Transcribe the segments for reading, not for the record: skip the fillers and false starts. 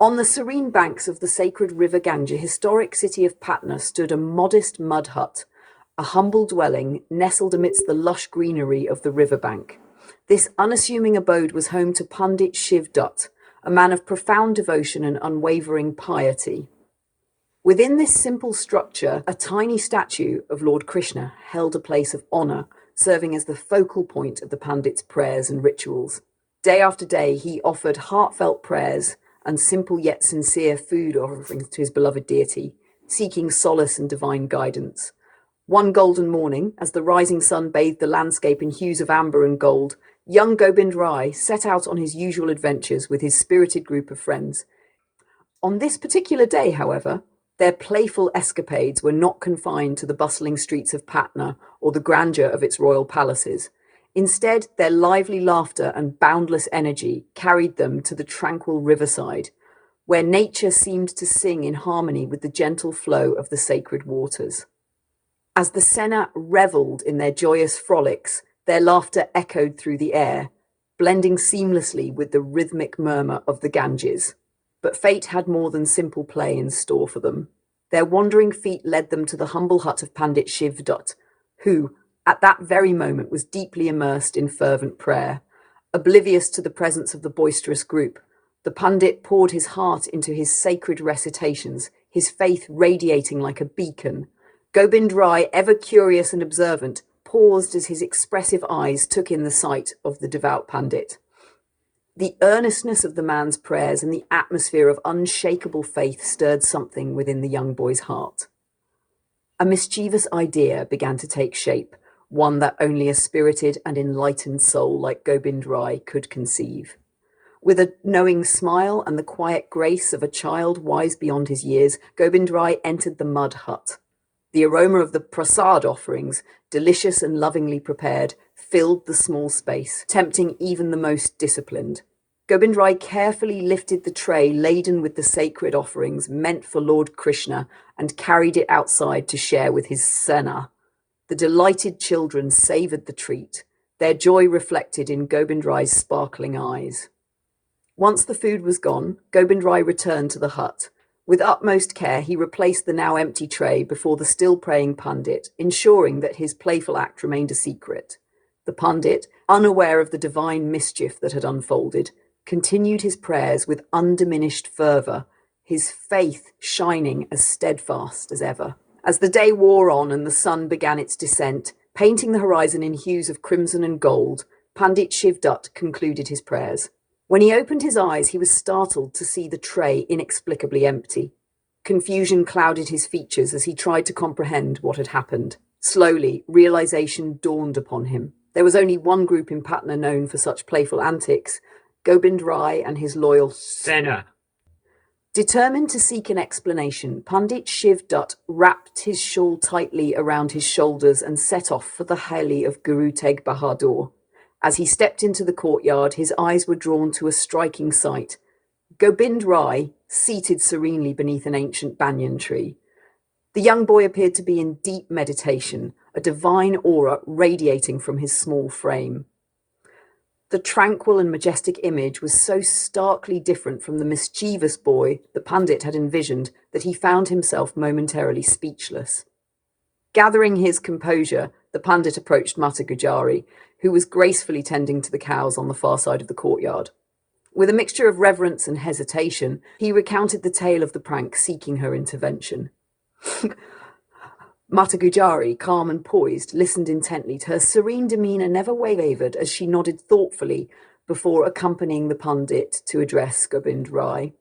On the serene banks of the sacred river Ganga, historic city of Patna, stood a modest mud hut, a humble dwelling nestled amidst the lush greenery of the riverbank. This unassuming abode was home to Pandit Shiv Dutt, a man of profound devotion and unwavering piety. Within this simple structure, a tiny statue of Lord Krishna held a place of honour, serving as the focal point of the Pandit's prayers and rituals. Day after day, he offered heartfelt prayers and simple yet sincere food offerings to his beloved deity, seeking solace and divine guidance. One golden morning, as the rising sun bathed the landscape in hues of amber and gold, young Gobind Rai set out on his usual adventures with his spirited group of friends. On this particular day, however, their playful escapades were not confined to the bustling streets of Patna or the grandeur of its royal palaces. Instead, their lively laughter and boundless energy carried them to the tranquil riverside, where nature seemed to sing in harmony with the gentle flow of the sacred waters. As the Sena revelled in their joyous frolics, their laughter echoed through the air, blending seamlessly with the rhythmic murmur of the Ganges. But fate had more than simple play in store for them. Their wandering feet led them to the humble hut of Pandit Shiv Dutt, who, at that very moment, was deeply immersed in fervent prayer. Oblivious to the presence of the boisterous group, the Pandit poured his heart into his sacred recitations, his faith radiating like a beacon. Gobind Rai, ever curious and observant, paused as his expressive eyes took in the sight of the devout Pandit. The earnestness of the man's prayers and the atmosphere of unshakable faith stirred something within the young boy's heart. A mischievous idea began to take shape, one that only a spirited and enlightened soul like Gobind Rai could conceive. With a knowing smile and the quiet grace of a child wise beyond his years, Gobind Rai entered the mud hut. The aroma of the prasad offerings, delicious and lovingly prepared, filled the small space, tempting even the most disciplined. Gobind Rai carefully lifted the tray laden with the sacred offerings meant for Lord Krishna and carried it outside to share with his Sena. The delighted children savoured the treat, their joy reflected in Gobind Rai's sparkling eyes. Once the food was gone, Gobind Rai returned to the hut. With utmost care, he replaced the now empty tray before the still praying Pandit, ensuring that his playful act remained a secret. The Pandit, unaware of the divine mischief that had unfolded, continued his prayers with undiminished fervour, his faith shining as steadfast as ever. As the day wore on and the sun began its descent, painting the horizon in hues of crimson and gold, Pandit Shiv Dutt concluded his prayers. When he opened his eyes, he was startled to see the tray inexplicably empty. Confusion clouded his features as he tried to comprehend what had happened. Slowly, realization dawned upon him. There was only one group in Patna known for such playful antics, Gobind Rai and his loyal Sena. Determined to seek an explanation, Pandit Shiv Dutt wrapped his shawl tightly around his shoulders and set off for the Heli of Guru Tegh Bahadur. As he stepped into the courtyard, his eyes were drawn to a striking sight. Gobind Rai, seated serenely beneath an ancient banyan tree. The young boy appeared to be in deep meditation, a divine aura radiating from his small frame. The tranquil and majestic image was so starkly different from the mischievous boy the Pandit had envisioned that he found himself momentarily speechless. Gathering his composure, the Pandit approached Mata Gujari, who was gracefully tending to the cows on the far side of the courtyard. With a mixture of reverence and hesitation, he recounted the tale of the prank, seeking her intervention. Mata Gujari, calm and poised, listened intently. Her serene demeanour never wavered as she nodded thoughtfully before accompanying the Pandit to address Gobind Rai.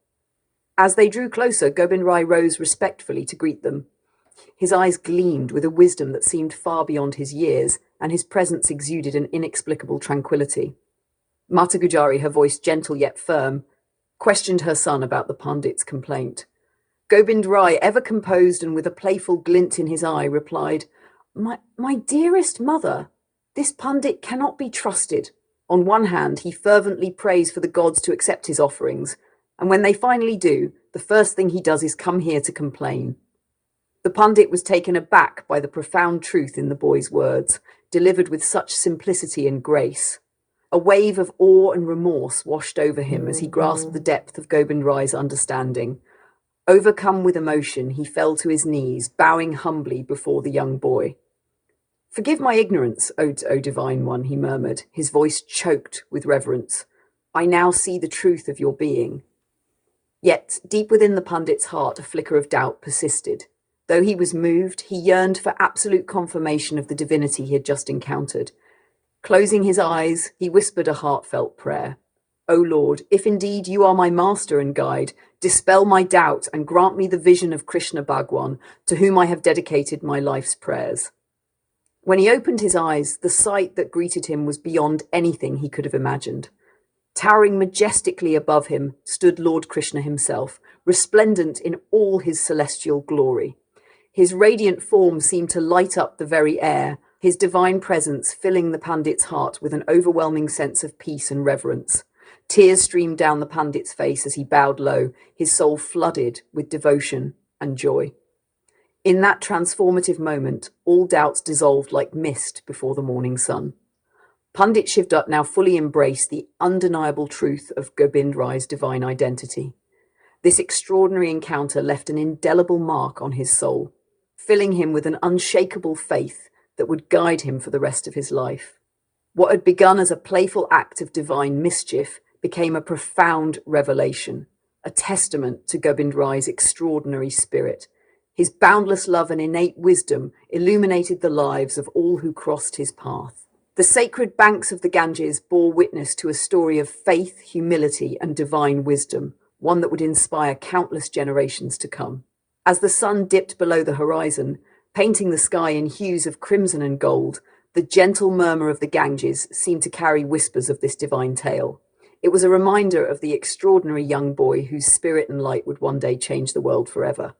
As they drew closer, Gobind Rai rose respectfully to greet them. His eyes gleamed with a wisdom that seemed far beyond his years, and his presence exuded an inexplicable tranquillity. Mata Gujari, her voice gentle yet firm, questioned her son about the Pandit's complaint. Gobind Rai, ever composed and with a playful glint in his eye, replied, My dearest mother, this Pandit cannot be trusted. On one hand, he fervently prays for the gods to accept his offerings, and when they finally do, the first thing he does is come here to complain. The Pandit was taken aback by the profound truth in the boy's words, delivered with such simplicity and grace. A wave of awe and remorse washed over him as he grasped the depth of Gobind Rai's understanding. Overcome with emotion, he fell to his knees, bowing humbly before the young boy. "Forgive my ignorance, O Divine One," he murmured, his voice choked with reverence. "I now see the truth of your being." Yet, deep within the pundit's heart, a flicker of doubt persisted. Though he was moved, he yearned for absolute confirmation of the divinity he had just encountered. Closing his eyes, he whispered a heartfelt prayer. "O Lord, if indeed you are my master and guide, dispel my doubt and grant me the vision of Krishna Bhagwan, to whom I have dedicated my life's prayers." When he opened his eyes, the sight that greeted him was beyond anything he could have imagined. Towering majestically above him stood Lord Krishna himself, resplendent in all his celestial glory. His radiant form seemed to light up the very air, his divine presence filling the pandit's heart with an overwhelming sense of peace and reverence. Tears streamed down the pandit's face as he bowed low, his soul flooded with devotion and joy. In that transformative moment, all doubts dissolved like mist before the morning sun. Pandit Shivdutt now fully embraced the undeniable truth of Gobind Rai's divine identity. This extraordinary encounter left an indelible mark on his soul, filling him with an unshakable faith that would guide him for the rest of his life. What had begun as a playful act of divine mischief became a profound revelation, a testament to Gobind Rai's extraordinary spirit. His boundless love and innate wisdom illuminated the lives of all who crossed his path. The sacred banks of the Ganges bore witness to a story of faith, humility, and divine wisdom, one that would inspire countless generations to come. As the sun dipped below the horizon, painting the sky in hues of crimson and gold, the gentle murmur of the Ganges seemed to carry whispers of this divine tale. It was a reminder of the extraordinary young boy whose spirit and light would one day change the world forever.